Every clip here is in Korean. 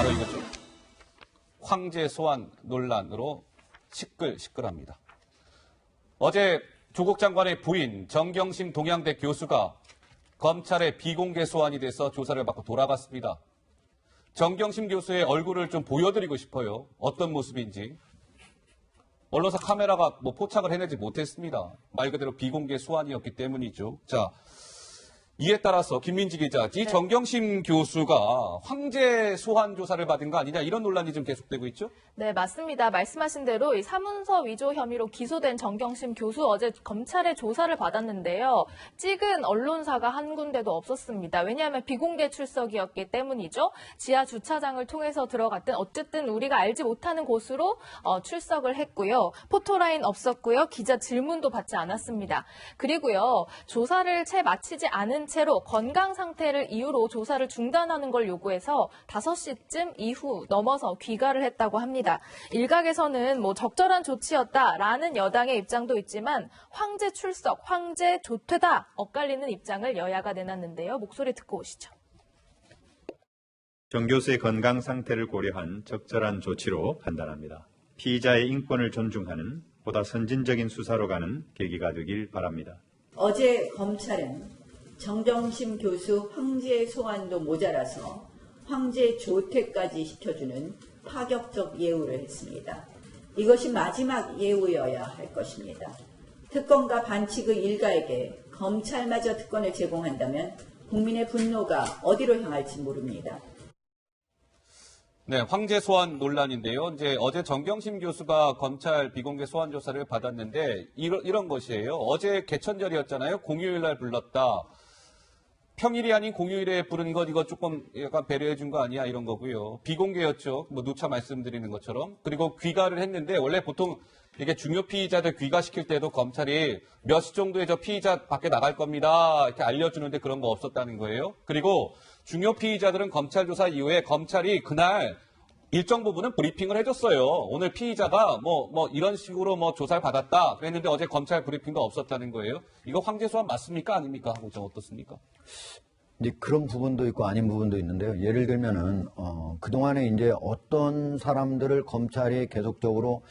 바로 이거죠. 황제 소환 논란으로 시끌시끌합니다. 어제 조국 장관의 부인 정경심 동양대 교수가 검찰의 비공개 소환이 돼서 조사를 받고 돌아갔습니다. 정경심 교수의 얼굴을 좀 보여드리고 싶어요. 어떤 모습인지. 언론사 카메라가 포착을 해내지 못했습니다. 말 그대로 비공개 소환이었기 때문이죠. 자, 이에 따라서 김민지 기자, 이 정경심 교수가 황제 소환 조사를 받은 거 아니냐 이런 논란이 좀 계속되고 있죠? 네, 맞습니다. 말씀하신 대로 이 사문서 위조 혐의로 기소된 정경심 교수 어제 검찰의 조사를 받았는데요. 찍은 언론사가 한 군데도 없었습니다. 왜냐하면 비공개 출석이었기 때문이죠. 지하 주차장을 통해서 들어갔든 어쨌든 우리가 알지 못하는 곳으로 출석을 했고요. 포토라인 없었고요. 기자 질문도 받지 않았습니다. 그리고요. 조사를 채 마치지 않은 채로 건강 상태를 이유로 조사를 중단하는 걸 요구해서 5시쯤 이후 넘어서 귀가를 했다고 합니다. 일각에서는 적절한 조치였다라는 여당의 입장도 있지만 황제 출석, 황제 조퇴다 엇갈리는 입장을 여야가 내놨는데요. 목소리 듣고 오시죠. 정 교수의 건강 상태를 고려한 적절한 조치로 판단합니다. 피의자의 인권을 존중하는 보다 선진적인 수사로 가는 계기가 되길 바랍니다. 어제 검찰은 정경심 교수 황제 소환도 모자라서 황제 조퇴까지 시켜주는 파격적 예우를 했습니다. 이것이 마지막 예우여야 할 것입니다. 특검과 반칙의 일가에게 검찰마저 특권을 제공한다면 국민의 분노가 어디로 향할지 모릅니다. 네, 황제 소환 논란인데요. 이제 어제 정경심 교수가 검찰 비공개 소환 조사를 받았는데 이런 것이에요. 어제 개천절이었잖아요. 공휴일 날 불렀다. 평일이 아닌 공휴일에 부른 것 이거 조금 약간 배려해 준 거 아니야 이런 거고요. 비공개였죠. 누차 말씀드리는 것처럼. 그리고 귀가를 했는데 원래 보통 이게 중요 피의자들 귀가시킬 때도 검찰이 몇 시 정도에 저 피의자 밖에 나갈 겁니다. 이렇게 알려주는데 그런 거 없었다는 거예요. 그리고 중요 피의자들은 검찰 조사 이후에 검찰이 그날 일정 부분은 브리핑을 해줬어요. 오늘 피의자가 이런 식으로 조사를 받았다 그랬는데 어제 검찰 브리핑도 없었다는 거예요. 이거 황제 소환 맞습니까? 아닙니까? 하고 좀 어떻습니까? 이제 그런 부분도 있고 아닌 부분도 있는데요. 예를 들면은 그동안에 이제 어떤 사람들을 검찰이 계속적으로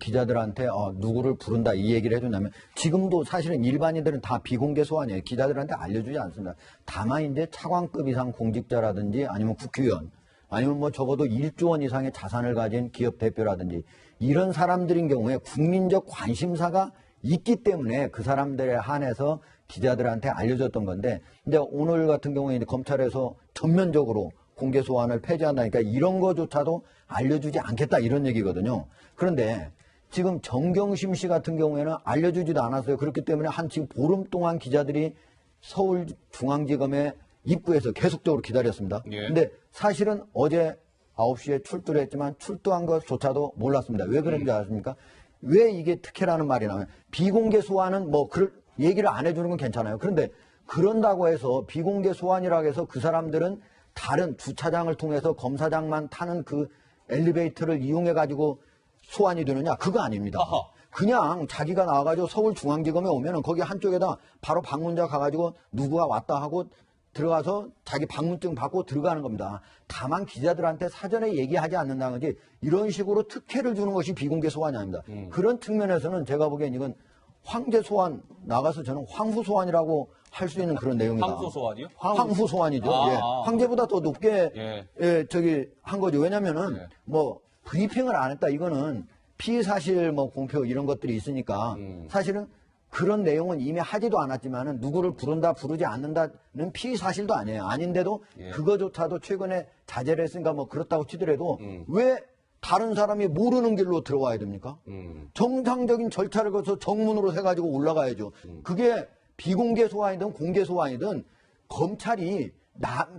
기자들한테 누구를 부른다 이 얘기를 해준다면 지금도 사실은 일반인들은 다 비공개 소환이에요. 기자들한테 알려주지 않습니다. 다만 이제 차관급 이상 공직자라든지 아니면 국회의원 아니면 적어도 1조 원 이상의 자산을 가진 기업 대표라든지 이런 사람들인 경우에 국민적 관심사가 있기 때문에 그 사람들에 한해서 기자들한테 알려줬던 건데, 근데 오늘 같은 경우에 이제 검찰에서 전면적으로 공개 소환을 폐지한다니까 이런 거조차도 알려주지 않겠다 이런 얘기거든요. 그런데 지금 정경심 씨 같은 경우에는 알려주지도 않았어요. 그렇기 때문에 지금 보름 동안 기자들이 서울중앙지검의 입구에서 계속적으로 기다렸습니다. 근데 사실은 어제 9시에 출두를 했지만 출두한 것조차도 몰랐습니다. 왜 그런지 아십니까? 왜 이게 특혜라는 말이 나와요? 비공개 소환은 얘기를 안 해주는 건 괜찮아요. 그런데 그런다고 해서 비공개 소환이라고 해서 그 사람들은 다른 주차장을 통해서 검사장만 타는 그 엘리베이터를 이용해가지고 소환이 되느냐? 그거 아닙니다. 그냥 자기가 나와가지고 서울중앙지검에 오면은 거기 한쪽에다 바로 방문자 가가지고 누구가 왔다 하고 들어가서 자기 방문증 받고 들어가는 겁니다. 다만 기자들한테 사전에 얘기하지 않는다는 거지 이런 식으로 특혜를 주는 것이 비공개 소환이 아닙니다. 그런 측면에서는 제가 보기엔 이건 황제 소환 나가서 저는 황후 소환이라고 할 수 있는 그런 내용이다. 황후 소환이요? 황후 소환이죠. 예. 황제보다 더 높게 한 거죠. 왜냐면은 브리핑을 안 했다 이거는 피의 사실 공표 이런 것들이 있으니까 사실은 그런 내용은 이미 하지도 않았지만은 누구를 부른다 부르지 않는다는 피의 사실도 아니에요. 아닌데도 그거조차도 최근에 자제를 했으니까 그렇다고 치더라도 왜 다른 사람이 모르는 길로 들어와야 됩니까? 정상적인 절차를 거쳐서 정문으로 해가지고 올라가야죠. 그게 비공개 소환이든 공개 소환이든 검찰이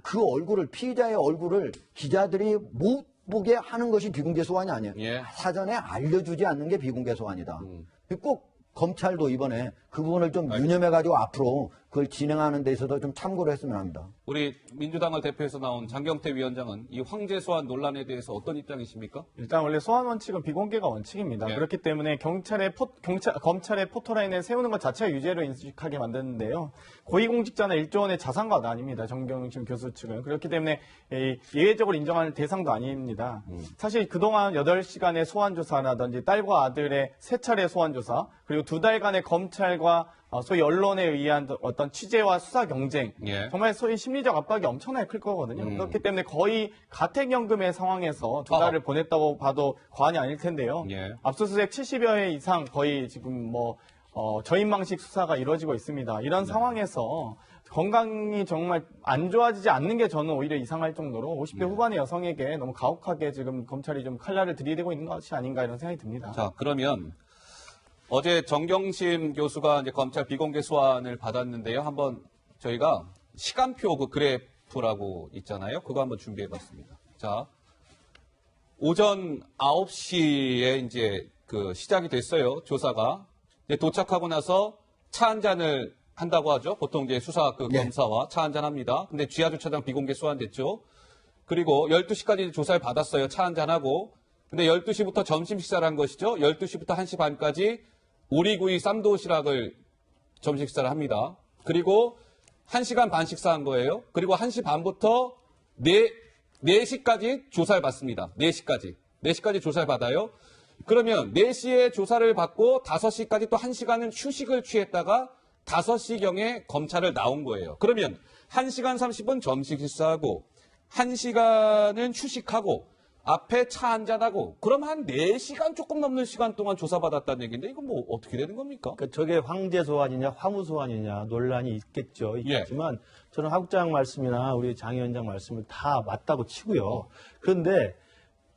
그 얼굴을 피의자의 얼굴을 기자들이 못 보게 하는 것이 비공개 소환이 아니에요. 사전에 알려주지 않는 게 비공개 소환이다. 꼭 검찰도 이번에 그 부분을 좀 유념해가지고 앞으로 그걸 진행하는 데 있어서 좀 참고를 했으면 합니다. 우리 민주당을 대표해서 나온 장경태 위원장은 이 황제 소환 논란에 대해서 어떤 입장이십니까? 일단 원래 소환 원칙은 비공개가 원칙입니다. 예. 그렇기 때문에 검찰의 포토라인을 세우는 것 자체가 유죄로 인식하게 만드는데요. 고위공직자나 1조 원의 자산가도 아닙니다. 정경심 교수 측은. 그렇기 때문에 예외적으로 인정하는 대상도 아닙니다. 사실 그동안 8시간의 소환 조사라든지 딸과 아들의 3차례 소환 조사, 그리고 2달간의 검찰과 소위 언론에 의한 어떤 취재와 수사 경쟁, 예. 정말 소위 심리적 압박이 엄청나게 클 거거든요. 그렇기 때문에 거의 가택연금의 상황에서 2달을 보냈다고 봐도 과언이 아닐 텐데요. 예. 압수수색 70여 회 이상 거의 지금 저인망식 수사가 이루어지고 있습니다. 이런 상황에서 건강이 정말 안 좋아지지 않는 게 저는 오히려 이상할 정도로 50대 후반의 여성에게 너무 가혹하게 지금 검찰이 좀 칼날을 들이대고 있는 것이 아닌가 이런 생각이 듭니다. 자, 그러면 어제 정경심 교수가 이제 검찰 비공개 소환을 받았는데요. 한번 저희가 시간표 그 그래프라고 있잖아요. 그거 한번 준비해 봤습니다. 자, 오전 9시에 이제 그 시작이 됐어요. 조사가. 이제 도착하고 나서 차 한 잔을 한다고 하죠. 보통 이제 수사 그 예. 검사와 차 한 잔 합니다. 근데 지하주차장 비공개 소환됐죠. 그리고 12시까지 조사를 받았어요. 차 한 잔 하고. 근데 12시부터 점심 식사를 한 것이죠. 12시부터 1시 반까지 오리구이 쌈도시락을 점심 식사를 합니다. 그리고 1시간 반 식사한 거예요. 그리고 1시 반부터 4시까지 조사를 받습니다. 4시까지. 4시까지 조사를 받아요. 그러면 4시에 조사를 받고 5시까지 또 1시간은 휴식을 취했다가 5시경에 검찰을 나온 거예요. 그러면 1시간 30분 점심 식사하고 1시간은 휴식하고 앞에 차 한잔하고 그럼 한 4시간 조금 넘는 시간 동안 조사받았다는 얘기인데 이건 뭐 어떻게 되는 겁니까? 그러니까 저게 황제 소환이냐 화무 소환이냐 논란이 있겠죠. 예. 있겠지만 저는 하국장 말씀이나 우리 장 위원장 말씀을 다 맞다고 치고요. 그런데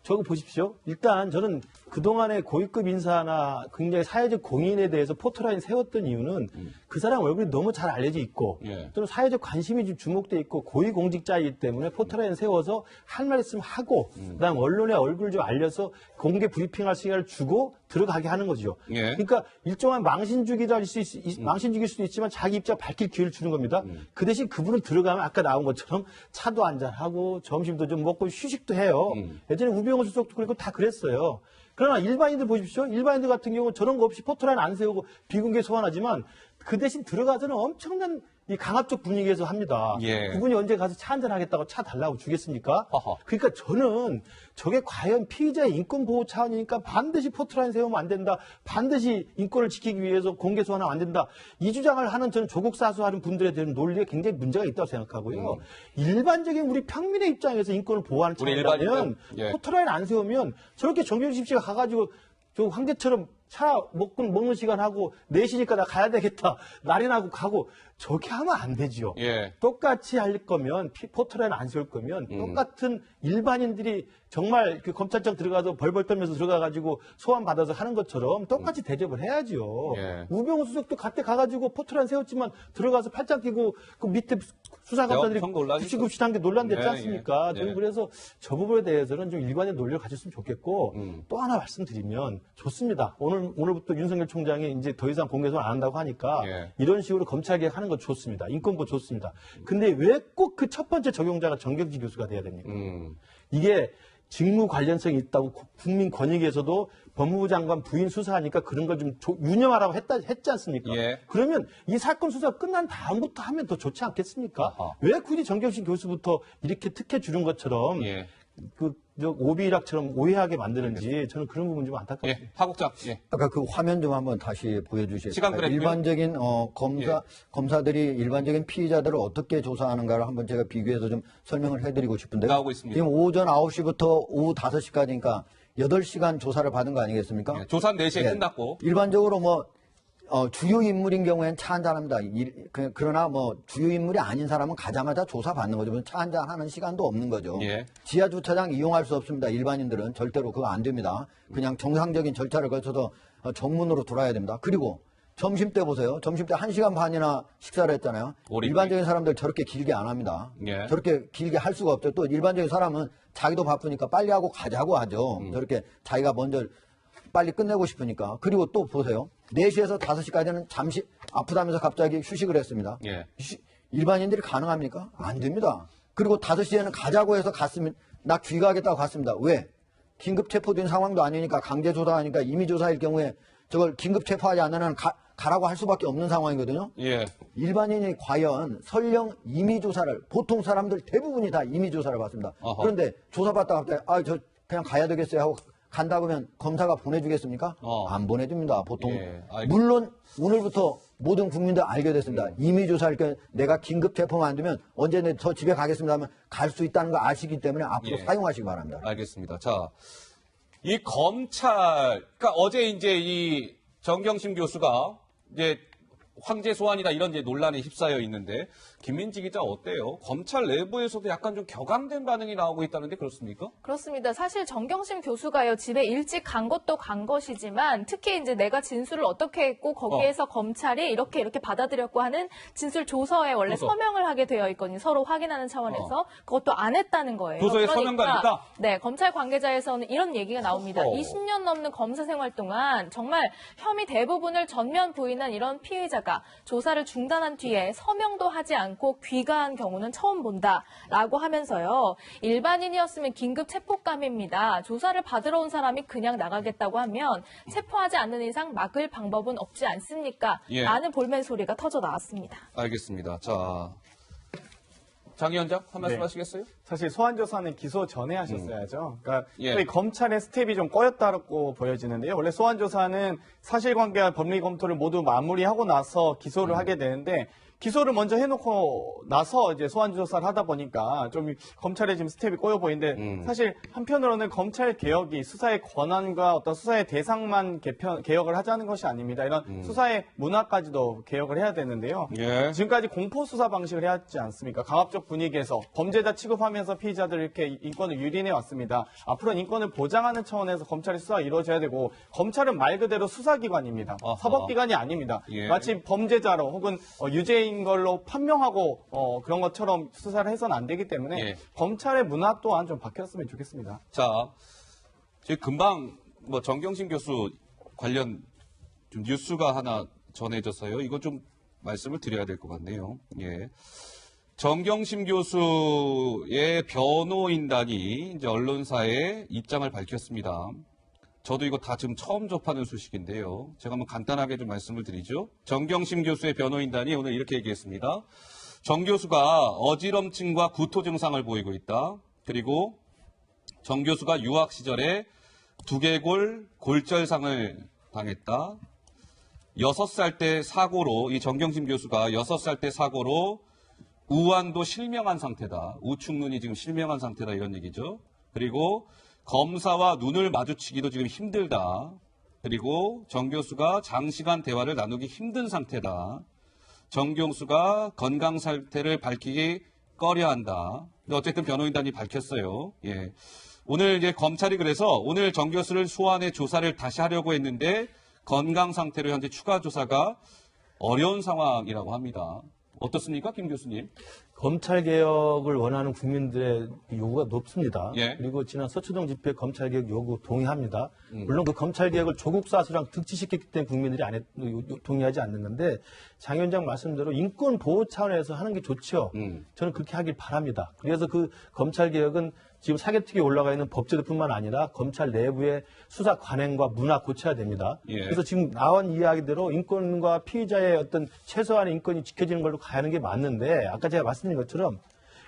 저거 보십시오. 일단 저는 그동안의 고위급 인사나 굉장히 사회적 공인에 대해서 포토라인 세웠던 이유는 그 사람 얼굴이 너무 잘 알려져 있고 예. 또는 사회적 관심이 좀 주목돼 있고 고위공직자이기 때문에 포토라인 세워서 할 말 있으면 하고 그다음 언론에 얼굴 좀 알려서 공개 브리핑할 시간을 주고 들어가게 하는 거죠. 예. 그러니까 일종의 망신주기일 수도 있지만 자기 입장 밝힐 기회를 주는 겁니다. 그 대신 그분은 들어가면 아까 나온 것처럼 차도 한잔하고 점심도 좀 먹고 휴식도 해요. 예전에 우병우 수석도 그리고 다 그랬어요. 그러나 일반인들 보십시오. 일반인들 같은 경우는 저런 거 없이 포토라인 안 세우고 비공개 소환하지만 그 대신 들어가서는 엄청난 이 강압적 분위기에서 합니다. 예. 그분이 언제 가서 차 한잔 하겠다고 차 달라고 주겠습니까? 허허. 그러니까 저는 저게 과연 피의자의 인권 보호 차원이니까 반드시 포토라인 세우면 안 된다. 반드시 인권을 지키기 위해서 공개 소환하면 안 된다. 이 주장을 하는 저는 조국 사수하는 분들에 대한 논리에 굉장히 문제가 있다고 생각하고요. 일반적인 우리 평민의 입장에서 인권을 보호하는 우리 차원이라면 일반인들? 예. 포토라인 안 세우면 저렇게 정경심 씨가 가가지고 저 황제처럼 차 먹는 시간 하고 4시니까 나 가야 되겠다. 날인하고 가고 저렇게 하면 안 되지요. 예. 똑같이 할 거면 포토라인 안 세울 거면 똑같은 일반인들이 정말 그 검찰청 들어가서 벌벌 떨면서 들어가가지고 소환 받아서 하는 것처럼 똑같이 대접을 해야죠. 예. 우병우 수석도 그때 가가지고 포토라인 세웠지만 들어가서 팔짱 끼고 그 밑에 수사검사들이 엄청 논란이 굽시굽시한 게 논란됐지 예, 않습니까? 예. 저는 예. 그래서 저 부분에 대해서는 좀 일관된 논리를 가졌으면 좋겠고 또 하나 말씀드리면 좋습니다. 오늘부터 윤석열 총장이 이제 더 이상 공개소환 안 한다고 하니까 예. 이런 식으로 검찰개혁 하는 거 좋습니다. 인권보 좋습니다. 근데 왜 꼭 그 첫 번째 적용자가 정경심 교수가 돼야 됩니까? 이게 직무 관련성이 있다고 국민권익위에서도 법무부 장관 부인 수사하니까 그런 걸 좀 유념하라고 했지 않습니까? 예. 그러면 이 사건 수사가 끝난 다음부터 하면 더 좋지 않겠습니까? 아하. 왜 굳이 정경심 교수부터 이렇게 특혜 주는 것처럼 예. 오비락처럼 오해하게 만드는지 저는 그런 부분 좀 안타깝습니다. 예. 하국장. 예. 아까 그 화면 좀 한번 다시 보여주시겠어요? 시간 그래프요? 일반적인 검사들이 일반적인 피의자들을 어떻게 조사하는가를 한번 제가 비교해서 좀 설명을 해드리고 싶은데요. 나오고 있습니다. 지금 오전 9시부터 오후 5시까지니까 8시간 조사를 받은 거 아니겠습니까? 예. 조사는 4시에 예. 끝났고. 일반적으로 주요 인물인 경우에는 차 한잔합니다. 그러나 주요 인물이 아닌 사람은 가자마자 조사받는 거죠. 차 한잔 하는 시간도 없는 거죠. 예. 지하 주차장 이용할 수 없습니다. 일반인들은 절대로 그거 안 됩니다. 그냥 정상적인 절차를 거쳐서 정문으로 돌아야 됩니다. 그리고 점심 때 보세요. 점심 때 1시간 반이나 식사를 했잖아요. 오리구이. 일반적인 사람들 저렇게 길게 안 합니다. 예. 저렇게 길게 할 수가 없죠. 또 일반적인 사람은 자기도 바쁘니까 빨리 하고 가자고 하죠. 저렇게 자기가 먼저 빨리 끝내고 싶으니까. 그리고 또 보세요. 4시에서 5시까지는 잠시 아프다면서 갑자기 휴식을 했습니다. 예. 일반인들이 가능합니까? 안 됩니다. 그리고 5시에는 가자고 해서 갔으면 나 귀가하겠다고 갔습니다. 왜? 긴급 체포된 상황도 아니니까 강제 조사하니까 임의 조사일 경우에 저걸 긴급 체포하지 않는 한 가라고 할 수밖에 없는 상황이거든요. 예. 일반인이 과연 설령 임의 조사를 보통 사람들 대부분이 다 임의 조사를 받습니다. 어허. 그런데 그런데 조사받다가 갑자기 저 그냥 가야 되겠어요 하고 간다 그러면 검사가 보내주겠습니까? 안 보내줍니다. 보통 예, 물론 오늘부터 모든 국민들 알게 됐습니다. 임의 조사할 때 내가 긴급 체포만 안 되면 언제 저 집에 가겠습니다 하면 갈 수 있다는 거 아시기 때문에 앞으로 예. 사용하시기 바랍니다. 알겠습니다. 자, 이 검찰, 그러니까 어제 이제 이 정경심 교수가 이제 황제 소환이다 이런 이제 논란에 휩싸여 있는데 김민지 기자 어때요? 검찰 내부에서도 약간 좀 격앙된 반응이 나오고 있다는데 그렇습니까? 그렇습니다. 사실 정경심 교수가요, 집에 일찍 간 것도 간 것이지만 특히 이제 내가 진술을 어떻게 했고 거기에서 검찰이 이렇게 받아들였고 하는 진술 조서에 원래 조서. 서명을 하게 되어 있거든요. 서로 확인하는 차원에서 그것도 안 했다는 거예요. 조서에 서명도 안 했다? 네, 검찰 관계자에서는 이런 얘기가 나옵니다. 어허. 20년 넘는 검사 생활 동안 정말 혐의 대부분을 전면 부인한 이런 피의자가 조사를 중단한 뒤에 서명도 하지 않고 귀가한 경우는 처음 본다라고 하면서요. 일반인이었으면 긴급 체포감입니다. 조사를 받으러 온 사람이 그냥 나가겠다고 하면 체포하지 않는 이상 막을 방법은 없지 않습니까? 예. 라는 볼멘 소리가 터져 나왔습니다. 알겠습니다. 자, 장 위원장 한 말씀 네. 하시겠어요? 사실 소환 조사는 기소 전에 하셨어야죠. 그러니까 예. 거의 검찰의 스텝이 좀 꼬였다고 보여지는데요. 원래 소환 조사는 사실관계와 법리 검토를 모두 마무리하고 나서 기소를 하게 되는데 기소를 먼저 해놓고 나서 이제 소환 조사를 하다 보니까 좀 검찰의 지금 스텝이 꼬여 보이는데 사실 한편으로는 검찰 개혁이 수사의 권한과 어떤 수사의 대상만 개혁을 하자는 것이 아닙니다. 이런 수사의 문화까지도 개혁을 해야 되는데요. 예. 지금까지 공포 수사 방식을 해왔지 않습니까? 강압적 분위기에서 범죄자 취급하면서 피의자들 이렇게 인권을 유린해 왔습니다. 앞으로는 인권을 보장하는 차원에서 검찰의 수사가 이루어져야 되고 검찰은 말 그대로 수사기관입니다. 아하. 사법기관이 아닙니다. 예. 마치 범죄자로 혹은 유죄인 걸로 판명하고 그런 것처럼 수사를 해서는 안 되기 때문에 예. 검찰의 문화 또한 좀 바뀌었으면 좋겠습니다. 자, 지금 금방 뭐 정경심 교수 관련 좀 뉴스가 하나 전해져서요. 이거 좀 말씀을 드려야 될 것 같네요. 예. 정경심 교수의 변호인단이 이제 언론사에 입장을 밝혔습니다. 저도 이거 다 지금 처음 접하는 소식인데요. 제가 한번 간단하게 좀 말씀을 드리죠. 정경심 교수의 변호인단이 오늘 이렇게 얘기했습니다. 정 교수가 어지럼증과 구토 증상을 보이고 있다. 그리고 정 교수가 유학 시절에 두개골 골절상을 당했다. 6살 때 사고로, 이 정경심 교수가 6살 때 사고로 우환도 실명한 상태다. 우측눈이 지금 실명한 상태다. 이런 얘기죠. 그리고 검사와 눈을 마주치기도 지금 힘들다. 그리고 정 교수가 장시간 대화를 나누기 힘든 상태다. 정 교수가 건강 상태를 밝히기 꺼려한다. 근데 어쨌든 변호인단이 밝혔어요. 예. 오늘 이제 검찰이 그래서 오늘 정 교수를 소환해 조사를 다시 하려고 했는데 건강 상태로 현재 추가 조사가 어려운 상황이라고 합니다. 어떻습니까, 김 교수님? 검찰 개혁을 원하는 국민들의 요구가 높습니다. 예. 그리고 지난 서초동 집회 검찰 개혁 요구 동의합니다. 물론 그 검찰 개혁을 조국 사수랑 등치시켰기 때문에 국민들이 동의하지 않는 건데 장 위원장 말씀대로 인권 보호 차원에서 하는 게 좋죠. 저는 그렇게 하길 바랍니다. 그래서 그 검찰 개혁은 지금 사개특위에 올라가 있는 법제도뿐만 아니라 검찰 내부의 수사 관행과 문화 고쳐야 됩니다. 예. 그래서 지금 나온 이야기대로 인권과 피의자의 어떤 최소한의 인권이 지켜지는 걸로 가는 게 맞는데 아까 제가 말씀드린 것처럼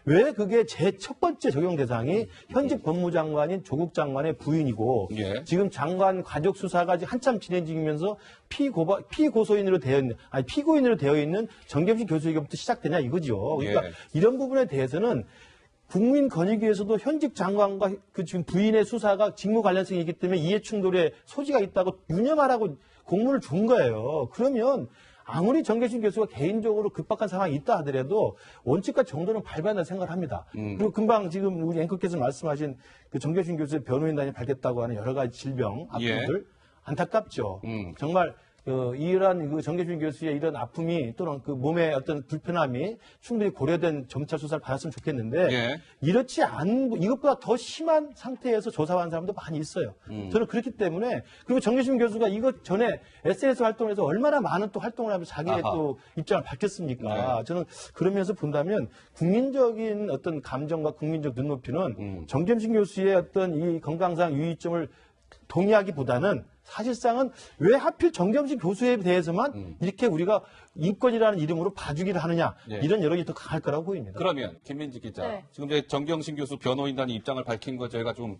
왜 그게 제 첫 번째 적용 대상이 현직 법무장관인 조국 장관의 부인이고 예. 지금 장관 가족 수사가 한참 진행 중이면서 피고소인으로 되어 있는 아니 피고인으로 되어 있는 정경심 교수에게부터 시작되냐 이거죠. 그러니까 예. 이런 부분에 대해서는 국민권익위에서도 현직 장관과 그 지금 부인의 수사가 직무 관련성이 있기 때문에 이해 충돌의 소지가 있다고 유념하라고 공문을 준 거예요. 그러면 아무리 정경심 교수가 개인적으로 급박한 상황이 있다 하더라도 원칙과 정도는 밟아야 한다고 생각을 합니다. 그리고 금방 지금 우리 앵커께서 말씀하신 그 정경심 교수의 변호인단이 밝혔다고 하는 여러 가지 질병, 아픔들 안타깝죠. 정말 이러한 그 정계준 교수의 이런 아픔이 또는 그 몸의 어떤 불편함이 충분히 고려된 검찰 수사를 받았으면 좋겠는데 예. 이렇지 않은 이것보다 더 심한 상태에서 조사한 사람도 많이 있어요. 저는 그렇기 때문에 그리고 정계준 교수가 이것 전에 SNS 활동에서 얼마나 많은 또 활동을 하면서 자기의 아하. 또 입장을 밝혔습니까? 네. 저는 그러면서 본다면 국민적인 어떤 감정과 국민적 눈높이는 정점신 교수의 어떤 이 건강상 유의점을 동의하기보다는 사실상은 왜 하필 정점신 교수에 대해서만 이렇게 우리가 인권이라는 이름으로 봐주기를 하느냐 네. 이런 여론이 더 강할 거라고 보입니다. 그러면 김민지 기자, 네. 지금 이제 정경심 교수 변호인단이 입장을 밝힌 거 저희가 좀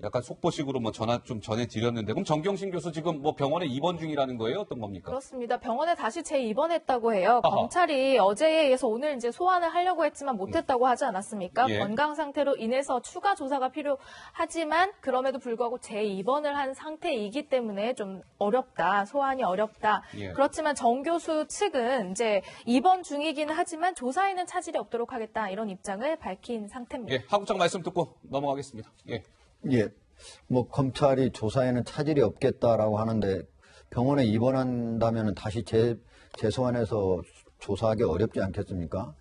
약간 속보식으로 뭐 좀 전해드렸는데, 그럼 정경심 교수 지금 뭐 병원에 입원 중이라는 거예요? 어떤 겁니까? 그렇습니다. 병원에 다시 재입원했다고 해요. 아하. 검찰이 어제에 의해서 오늘 이제 소환을 하려고 했지만 못했다고 하지 않았습니까? 예. 건강 상태로 인해서 추가 조사가 필요하지만 그럼에도 불구하고 재입원을 한 상태이기 때문에 좀 어렵다. 소환이 어렵다. 예. 그렇지만 정 교수 측은 이제 입원 중이기는 하지만 조사에는 차질이 없도록 하겠다. 이런 입장을 밝힌 상태입니다. 예, 하국장 말씀 듣고 넘어가겠습니다. 예. 예, 뭐 검찰이 조사에는 차질이 없겠다라고 하는데 병원에 입원한다면 다시 재소환해서 조사하기 어렵지 않겠습니까?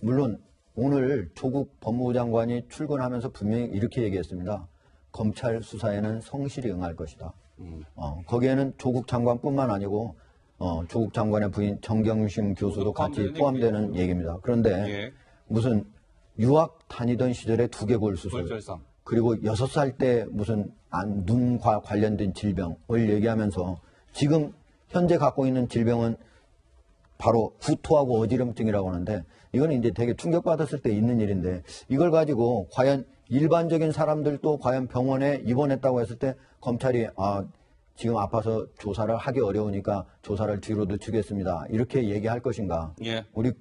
물론 오늘 조국 법무부 장관이 출근하면서 분명히 이렇게 얘기했습니다. 검찰 수사에는 성실히 응할 것이다. 거기에는 조국 장관뿐만 아니고 조국 장관의 부인 정경심 교수도 같이 포함되는 얘기입니다. 그런데 예. 무슨 유학 다니던 시절에 두개골 수술, 골절상. 그리고 6살 때 무슨 눈과 관련된 질병을 얘기하면서 지금 현재 갖고 있는 질병은 바로 구토하고 어지럼증이라고 하는데 이거는 이제 되게 충격받았을 때 있는 일인데 이걸 가지고 과연 일반적인 사람들도 과연 병원에 입원했다고 했을 때 검찰이 지금 아파서 조사를 하기 어려우니까 조사를 뒤로 늦추겠습니다. 이렇게 얘기할 것인가? 예. 우리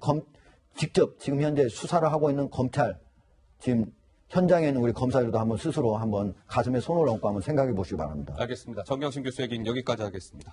직접 지금 현재 수사를 하고 있는 검찰 지금 현장에 있는 우리 검사들도 한번 스스로 한번 가슴에 손을 얹고 한번 생각해 보시기 바랍니다. 알겠습니다. 정경심 교수 얘기는 여기까지 하겠습니다.